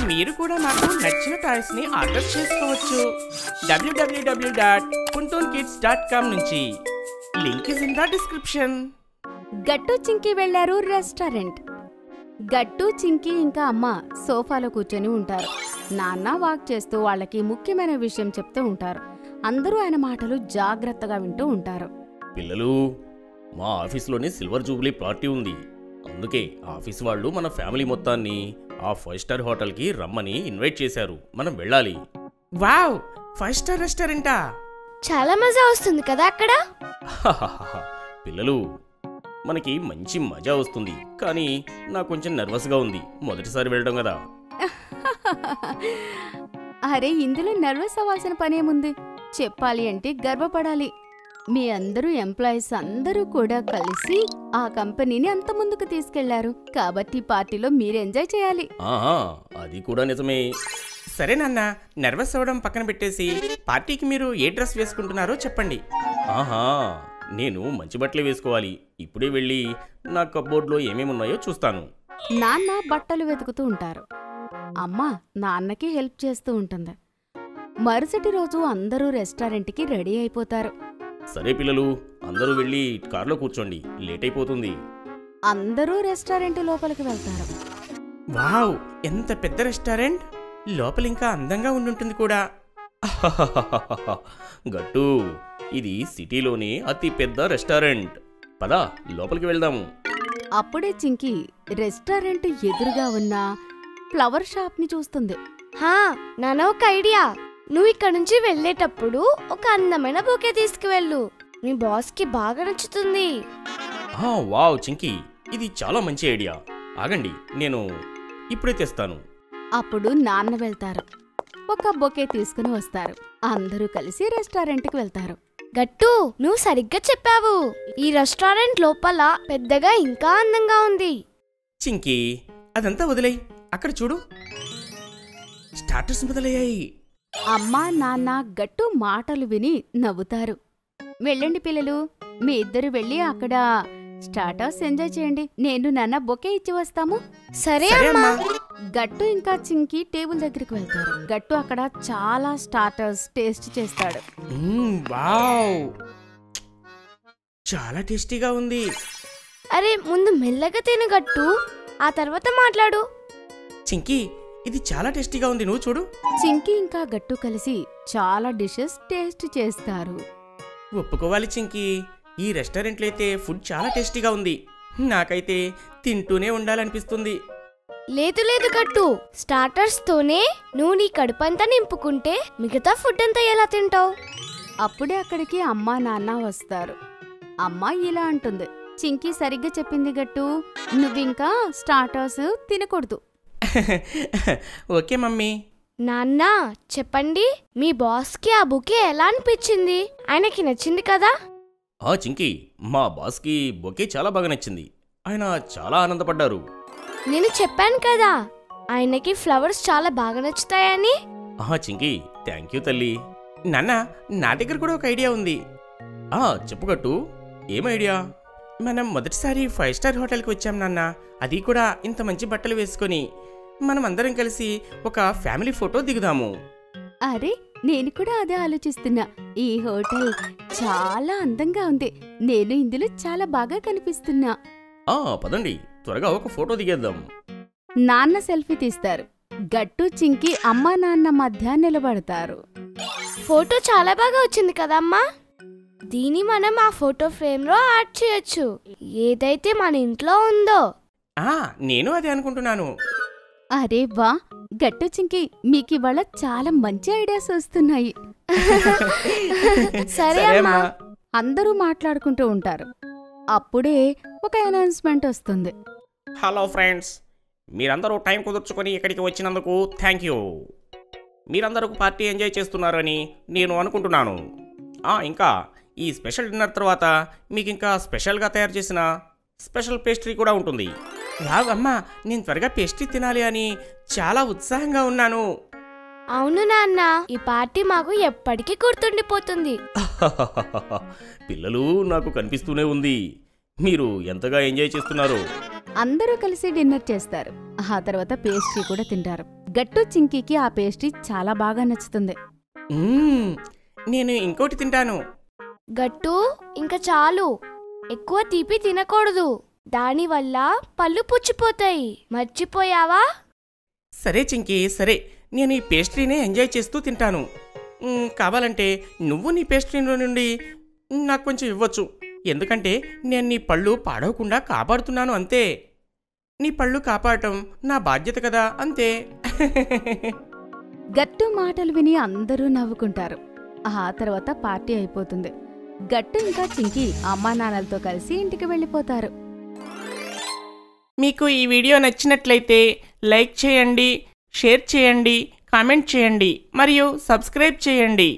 మీరు కూడా నాకు నచ్చిన టాయ్స్ ని ఆర్డర్ చేసుకోవచ్చు www.puntoonkids.com నుంచి. Link is in the description. గట్టు చింకి వెళ్లారు రెస్టారెంట్. గట్టు చింకి ఇంకా అమ్మ సోఫాలో కూర్చొని ఉంటారు. నాన్న వాక్ చేస్తూ వాళ్ళకి ముఖ్యమైన విషయం చెప్తూ ఉంటారు. అందరూ ఆయన మాటలు జాగ్రత్తగా వింటూ ఉంటారు. పిల్లలు, మా ఆఫీస్లోనే సిల్వర్ జూబ్లీ పార్టీ ఉంది. అందుకే ఆఫీస్ వాళ్ళు మన ఫ్యామిలీ మొత్తాన్ని ఆ 5 స్టార్ హోటల్కి రమ్మని ఇన్వైట్ చేశారు. మనం వెళ్ళాలి. వావ్, 5 స్టార్ రెస్టారెంటా? చాలా మజా వస్తుంది కదా అక్కడ. పిల్లలు, మనకి మంచి మజా వస్తుంది, కానీ నాకు కొంచెం నర్వస్గా ఉంది. మొదటిసారి వెళ్ళడం కదా. అరే, ఇందులో నర్వస్ అవ్వాల్సిన పనేముంది? చెప్పాలి అంటే గర్వపడాలి. మీ అందరూ ఎంప్లాయీస్ అందరూ కూడా కలిసి ఆ కంపెనీని అంత ముందుకు తీసుకెళ్లారు. కాబట్టి పార్టీలో మీరు ఎంజాయ్ చేయాలి. అది కూడా నిజమే. సరే నాన్న, నర్వస్ అవ్వడం పక్కన పెట్టేసి పార్టీకి మీరు ఏ డ్రెస్ వేసుకుంటున్నారో చెప్పండి. నేను మంచి బట్టలే వేసుకోవాలి. ఇప్పుడే వెళ్ళి నా కప్బోర్డ్లో ఏమేమున్నాయో చూస్తాను. నాన్న బట్టలు వెతుకుతూ ఉంటారు. అమ్మ నాన్నకి హెల్ప్ చేస్తూ ఉంటుంది. మరుసటి రోజు అందరూ రెస్టారెంట్కి రెడీ అయిపోతారు. సరే పిల్లలు, అందరూ వెళ్ళి కార్లో కూర్చోండి, లేట్ అయిపోతుంది. అందరూ రెస్టారెంట్ లోపలికి వెళ్తారు. వావ్, ఎంత పెద్ద రెస్టారెంట్! లోపల ఇంకా అందంగా ఉండుంటుంది కూడా. గట్టు, ఇది సిటీలోనే అతి పెద్ద రెస్టారెంట్. పద, లోపలికి వెళ్దాము. అప్పుడే చింకి రెస్టారెంట్ ఎదురుగా ఉన్న ఫ్లవర్ షాప్ ని చూస్తుంది. నాన్న, ఒక ఐడియా. నువ్వు ఇక్కడ నుంచి వెళ్ళేటప్పుడు ఒక అందమైన బొకే తీసుకువెళ్ళు. నీ బాస్ కి బాగా నచ్చుతుంది. వావ్ చింకి, ఇది చాలా మంచి ఐడియా. ఆగండి, నేను ఇప్పుడే తెస్తాను. అప్పుడు నాన్న వెళ్తారు. ఒక బొకే తీసుకుని వస్తారు. అందరూ కలిసి రెస్టారెంట్కి వెళ్తారు. గట్టు, నువ్వు సరిగ్గా చెప్పావు. ఈ రెస్టారెంట్ లోపల పెద్దగా ఇంకా అందంగా ఉంది. చింకి, అదంతా వదిలేయ్. అక్కడ చూడు, స్టార్టర్స్ మొదలయ్యాయి. అమ్మా నాన్న గట్టు మాటలు విని నవ్వుతారు. వెళ్ళండి పిల్లలు, మీ ఇద్దరు వెళ్ళి అక్కడ స్టార్టర్స్ ఎంజాయ్ చేయండి. నేను నాన్న బొకే ఇచ్చి వస్తాము. సరే అమ్మా. గట్టు ఇంకా చింకి టేబుల్ దగ్గరికి వెళ్తారు. గట్టు అక్కడ చాలా స్టార్టర్స్ టేస్ట్ చేస్తాడు. వావ్, చాలా టేస్టీగా ఉంది. అరే, ముందు మెల్లగా తిను గట్టు, ఆ తర్వాత మాట్లాడు. చింకి, ఇది చాలా టేస్టీగా ఉంది, నువ్వు చూడు. చింకి ఇంకా గట్టు కలిసి చాలా డిషెస్ టేస్ట్ చేస్తారు. ఒప్పుకోవాలి చింకి, ఈ రెస్టారెంట్లో అయితే ఫుడ్ చాలా టేస్టీగా ఉంది. నాకైతే తింటూనే ఉండాలనిపిస్తుంది. లేదు లేదు గట్టు, స్టార్టర్స్ తోనే నువ్వు నీ కడుపంతా నింపుకుంటే మిగతా ఫుడ్ అంతా ఎలా తింటావు? అప్పుడే అక్కడికి అమ్మా నాన్న వస్తారు. అమ్మ ఇలా అంటుంది, చింకి సరిగ్గా చెప్పింది గట్టు, నువ్వింకా స్టార్టర్స్ తినకూడదు. Okay mummy. నాన్న చెప్పండి, మీ బాస్కి ఆ బొకే ఎలా అనిపించింది? ఆయనకి నచ్చింది కదా? చింకి, మా బాస్కి బొకే చాలా బాగా నచ్చింది. ఆయన చాలా ఆనందపడ్డారు. నేను చెప్పాను కదా ఆయనకి ఫ్లవర్స్ చాలా బాగా నచ్చుతాయని. చింకి, థ్యాంక్ యూ తల్లి. నాన్న, నా దగ్గర కూడా ఒక ఐడియా ఉంది. చెప్పు గట్టు, ఏం ఐడియా? మనం మొదటిసారి 5 స్టార్ హోటల్కి వచ్చాం నాన్న, అది కూడా ఇంత మంచి బట్టలు వేసుకొని. మనం అందరం కలిసి ఒక ఫ్యామిలీ ఫోటో దిగుదాము. అరే, నేను కూడా అదే ఆలోచిస్తున్నా. ఈ హోటల్ చాలా అందంగా ఉంది. నేను ఇందులో చాలా బాగా కనిపిస్తున్నా. పదండి, త్వరగా ఒక ఫోటో దిగేద్దాం. నాన్న సెల్ఫీ తీస్తారు. గట్టు చింకి అమ్మా నాన్న మధ్య నిలబడతారు. ఫోటో చాలా బాగా వచ్చింది కదమ్మా. దీన్ని మనం ఆ ఫోటో ఫ్రేమ్ లో యాడ్ చేయొచ్చు, ఏదైతే మన ఇంట్లో ఉందో. నేను అదే అనుకుంటున్నాను. అరే వా, గట్టు చింకి, మీకివాళ చాలా మంచి ఐడియాస్ వస్తున్నాయి. సరే అమ్మా. అందరూ మాట్లాడుకుంటూ ఉంటారు. అప్పుడే ఒక అనౌన్స్మెంట్ వస్తుంది. హలో ఫ్రెండ్స్, మీరందరూ టైం కుదుర్చుకొని ఇక్కడికి వచ్చినందుకు థ్యాంక్ యూ. మీరందరూ పార్టీ ఎంజాయ్ చేస్తున్నారని నేను అనుకుంటున్నాను. ఇంకా ఈ స్పెషల్ డిన్నర్ తర్వాత మీకు ఇంకా స్పెషల్గా తయారు చేసిన స్పెషల్ పేస్ట్రీ కూడా ఉంటుంది. వావ్ అమ్మా, నేను త్వరగా పేస్ట్రీ తినాలి అని చాలా ఉత్సాహంగా ఉన్నాను. అవును నాన్న, ఈ పార్టీ మాకు ఎప్పటికీ గుర్తుండిపోతుంది. పిల్లలు, నాకు కనిపిస్తూనే ఉంది మీరు ఎంతగా ఎంజాయ్ చేస్తున్నారు. అందరూ కలిసి డిన్నర్ చేస్తారు. ఆ తర్వాత పేస్ట్రీ కూడా తింటారు. గట్టు చింకీకి ఆ పేస్ట్రీ చాలా బాగా నచ్చుతుంది. నేను ఇంకోటి తింటాను. గట్టు ఇంకా చాలు, ఎక్కువ తీపి తినకూడదు, దానివల్ల పళ్ళు పుచ్చిపోతాయి, మర్చిపోయావా? సరే చింకీ, సరే, నేను ఈ పేస్ట్రీనే ఎంజాయ్ చేస్తూ తింటాను. కావాలంటే నువ్వు నీ పేస్ట్రీలో నుండి నాకు కొంచెం ఇవ్వచ్చు, ఎందుకంటే నేను నీ పళ్ళు పాడవకుండా కాపాడుతున్నాను అంతే. నీ పళ్ళు కాపాడటం నా బాధ్యత కదా, అంతే. గట్టు మాటలు విని అందరూ నవ్వుకుంటారు. ఆ తర్వాత పార్టీ అయిపోతుంది. గట్టు ఇంకా చింకీ అమ్మా నాన్నలతో కలిసి ఇంటికి వెళ్ళిపోతారు. మీకు ఈ వీడియో నచ్చినట్లయితే లైక్ చేయండి, షేర్ చేయండి, కామెంట్ చేయండి మరియు సబ్స్క్రైబ్ చేయండి.